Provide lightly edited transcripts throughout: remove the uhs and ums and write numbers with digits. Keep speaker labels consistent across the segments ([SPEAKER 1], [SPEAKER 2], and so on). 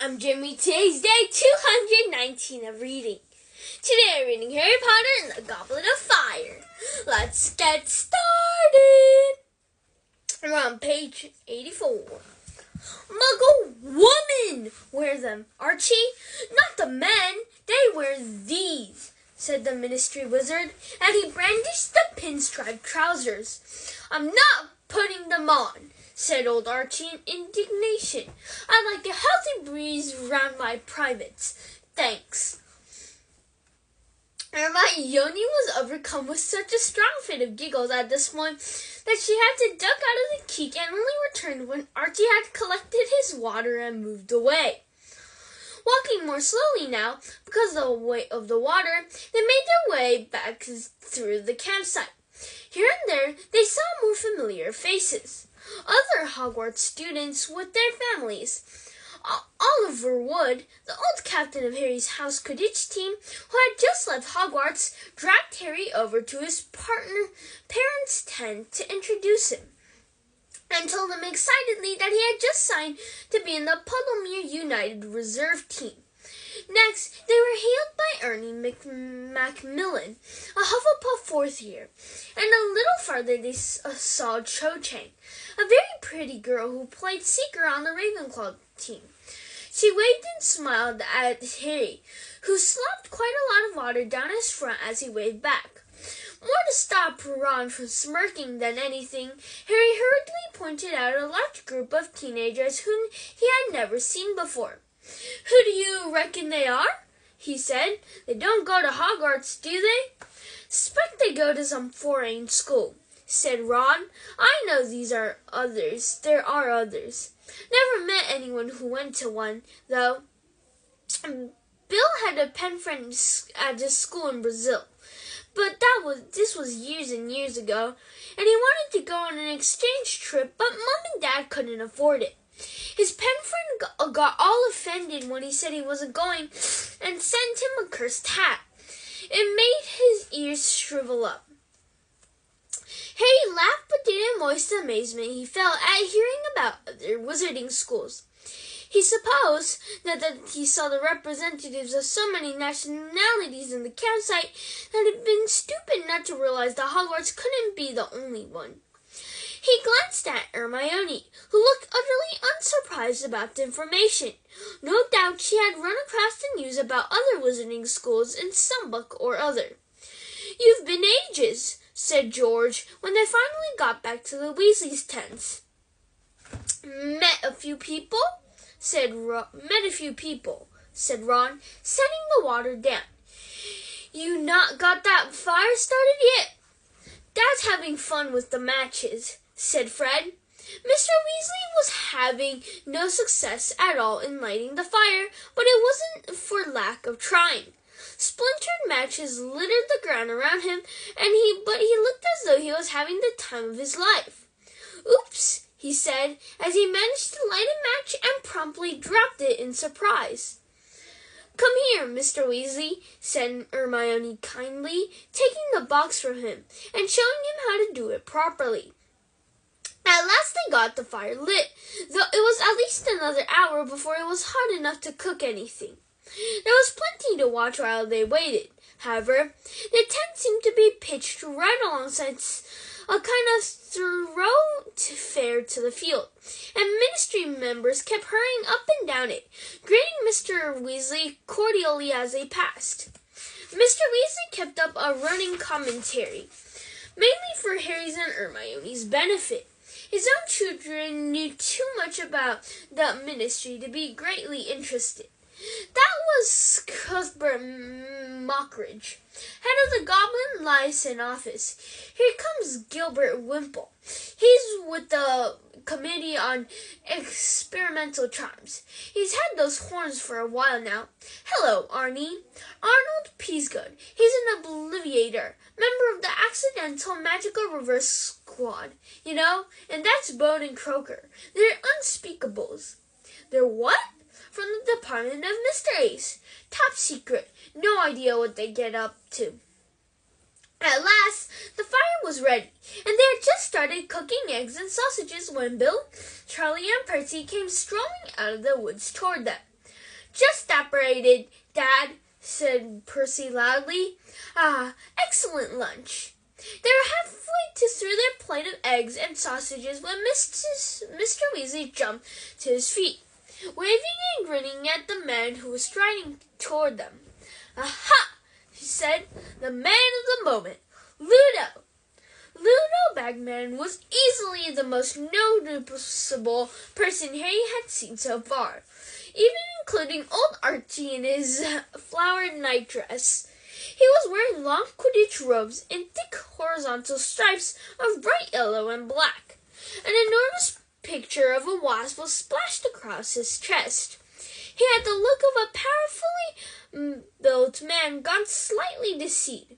[SPEAKER 1] I'm Jimmy. Today's day 219 of reading. Today I'm reading Harry Potter and the Goblet of Fire. Let's get started. We're on page 84. Muggle women wear them, Archie. Not the men. They wear these, said the ministry wizard, and he brandished the pinstripe trousers. I'm not putting them on, said old Archie in indignation. I like a healthy breeze round my privates. Thanks. Hermione was overcome with such a strong fit of giggles at this point that she had to duck out of the keek and only returned when Archie had collected his water and moved away. Walking more slowly now, because of the weight of the water, they made their way back through the campsite. Here and there, they saw more familiar faces. Other Hogwarts students with their families. Oliver Wood, the old captain of Harry's house Quidditch team, who had just left Hogwarts, dragged Harry over to his parents' tent to introduce him, and told him excitedly that he had just signed to be in the Puddlemere United Reserve team. Next, they were hailed by Ernie Macmillan, a Hufflepuff fourth year, and a little farther they saw Cho Chang, a very pretty girl who played Seeker on the Ravenclaw team. She waved and smiled at Harry, who slopped quite a lot of water down his front as he waved back. More to stop Ron from smirking than anything, Harry hurriedly pointed out a large group of teenagers whom he had never seen before. Who do you reckon they are? He said. They don't go to Hogwarts, do they? Suspect they go to some foreign school, said Ron. I know these are others. There are others. Never met anyone who went to one, though. Bill had a pen friend at a school in Brazil, but this was years and years ago, and he wanted to go on an exchange trip, but Mom and Dad couldn't afford it. His pen friend got all offended when he said he wasn't going and sent him a cursed hat. It made his ears shrivel up. Harry laughed but didn't voice the amazement he felt at hearing about other wizarding schools. He supposed that he saw the representatives of so many nationalities in the campsite that had been stupid not to realize that Hogwarts couldn't be the only one. He glanced at Hermione, who looked utterly unsurprised about the information. No doubt she had run across the news about other wizarding schools in some book or other. You've been ages, said George, when they finally got back to the Weasleys' tents. Met a few people, said Ron, setting the water down. You not got that fire started yet? Dad's having fun with the matches, said Fred. Mr. Weasley was having no success at all in lighting the fire, but it wasn't for lack of trying. Splintered matches littered the ground around him, but he looked as though he was having the time of his life. Oops, he said, as he managed to light a match and promptly dropped it in surprise. Come here, Mr. Weasley, said Hermione kindly, taking the box from him and showing him how to do it properly. At last they got the fire lit, though it was at least another hour before it was hot enough to cook anything. There was plenty to watch while they waited. However, the tent seemed to be pitched right alongside a kind of thoroughfare to the field, and ministry members kept hurrying up and down it, greeting Mr. Weasley cordially as they passed. Mr. Weasley kept up a running commentary, mainly for Harry's and Hermione's benefit. His own children knew too much about the ministry to be greatly interested. That was Cuthbert Mockridge, head of the Goblin Liaison Office. Here comes Gilbert Wimple. He's with the Committee on Experimental Charms. He's had those horns for a while now. Hello, Arnie. Arnold Peasgood. He's an Obliviator, member of the Accidental Magical Reverse Squad, and that's Bode and Croaker. They're unspeakables. They're what? From the Department of Mysteries. Top secret. No idea what they get up to. At last, the fire was ready, and they had just started cooking eggs and sausages when Bill, Charlie, and Percy came strolling out of the woods toward them. "Just separated, Dad," said Percy loudly. "Ah, excellent lunch." They were halfway through their plate of eggs and sausages when Mr. Weasley jumped to his feet, waving and grinning at the man who was striding toward them. "Aha!" he said. "The man of the moment, Ludo." Ludo Bagman was easily the most noticeable person Harry had seen so far, even including old Archie in his flowered nightdress. He was wearing long Quidditch robes in thick horizontal stripes of bright yellow and black. An enormous picture of a wasp was splashed across his chest. He had the look of a powerfully built man gone slightly to seed.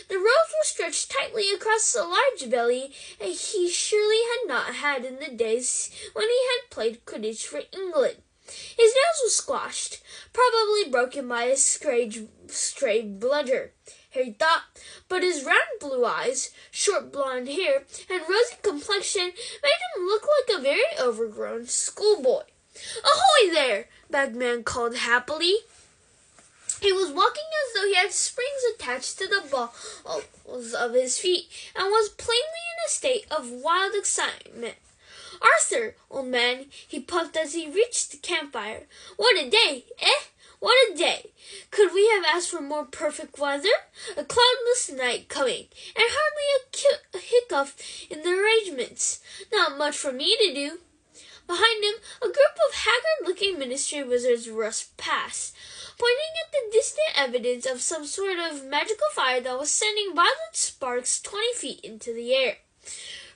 [SPEAKER 1] The robes were stretched tightly across a large belly he surely had not had in the days when he had played Quidditch for England. His nose was squashed, probably broken by a stray bludger, Harry thought, but his round blue eyes, short blonde hair, and rosy complexion made him look like a very overgrown schoolboy. "Ahoy there!" Bagman called happily. He was walking as though he had springs attached to the balls of his feet, and was plainly in a state of wild excitement. "Arthur, old man," he puffed as he reached the campfire. "What a day, eh? What a day! Could we have asked for more perfect weather? A cloudless night coming, and hardly a hiccup in the arrangements. Not much for me to do." Behind him, a group of haggard-looking Ministry wizards rushed past, pointing at the distant evidence of some sort of magical fire that was sending violent sparks 20 feet into the air.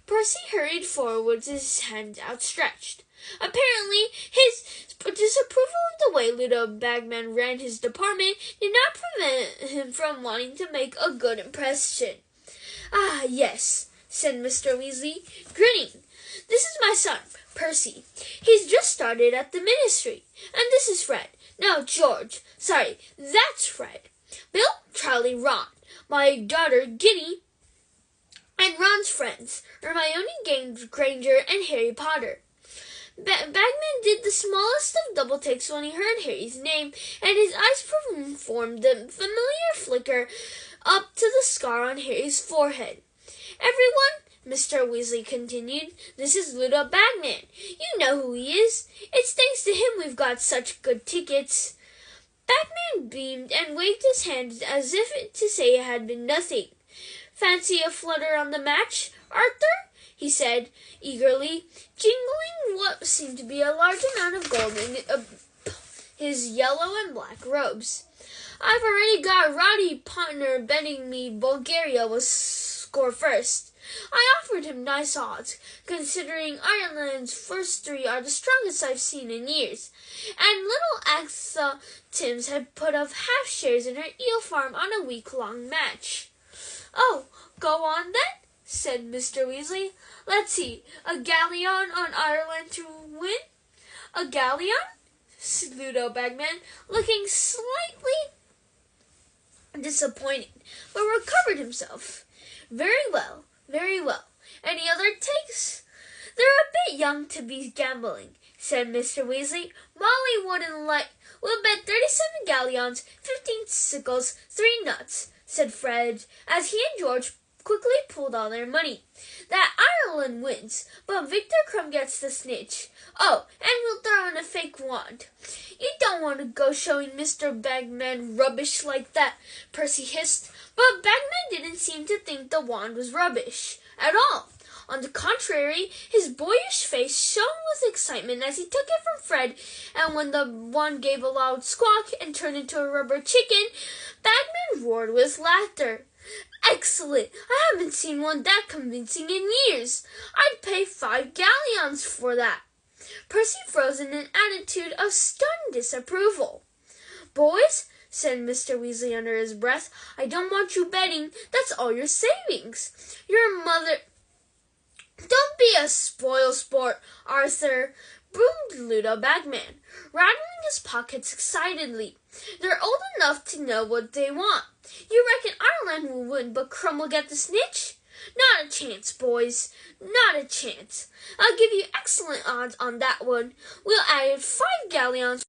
[SPEAKER 1] Percy hurried forward with his hands outstretched. Apparently, his disapproval of the way Ludo Bagman ran his department did not prevent him from wanting to make a good impression. "Ah, yes," said Mr. Weasley, grinning. "This is my son, Percy. He's just started at the Ministry. And this is Fred. No, George. Sorry, that's Fred. Bill, Charlie, Ron. My daughter, Ginny, and Ron's friends, Hermione Granger and Harry Potter." Bagman did the smallest of double takes when he heard Harry's name, and his eyes performed the familiar flicker up to the scar on Harry's forehead. "Everyone," Mr. Weasley continued, "this is Ludo Bagman. You know who he is. It's thanks to him we've got such good tickets." Bagman beamed and waved his hand as if to say it had been nothing. "Fancy a flutter on the match, Arthur?" he said eagerly, jingling what seemed to be a large amount of gold in his yellow and black robes. "I've already got a rowdy partner betting me Bulgaria will score first. I offered him nice odds, considering Ireland's first three are the strongest I've seen in years, and little Agatha Timms had put up half shares in her eel farm on a week-long match." "Oh, go on then," said Mr. Weasley. "Let's see, a galleon on Ireland to win?" "A galleon?" said Ludo Bagman, looking slightly disappointed, but recovered himself. "Very well, very well. Any other takes?" "They're a bit young to be gambling," said Mr. Weasley. "Molly wouldn't like—" "We'll bet 37 galleons, 15 sickles, 3 nuts," said Fred, as he and George quickly pulled all their money. "That Ireland wins, but Victor Crumb gets the snitch. Oh, and we'll throw in a fake wand." "You don't want to go showing Mr. Bagman rubbish like that," Percy hissed. But Bagman didn't seem to think the wand was rubbish at all. On the contrary, his boyish face shone with excitement as he took it from Fred, and when the wand gave a loud squawk and turned into a rubber chicken, Bagman roared with laughter. "Excellent! I haven't seen one that convincing in years. I'd pay 5 galleons for that." Percy froze in an attitude of stunned disapproval. "Boys," said Mr. Weasley under his breath, "I don't want you betting. That's all your savings. Your mother—" "Don't be a spoil-sport, Arthur," boomed Ludo Bagman, rattling his pockets excitedly. "They're old enough to know what they want. You reckon Ireland will win, but Crumb will get the snitch? Not a chance, boys. Not a chance. I'll give you excellent odds on that one. We'll add 5 galleons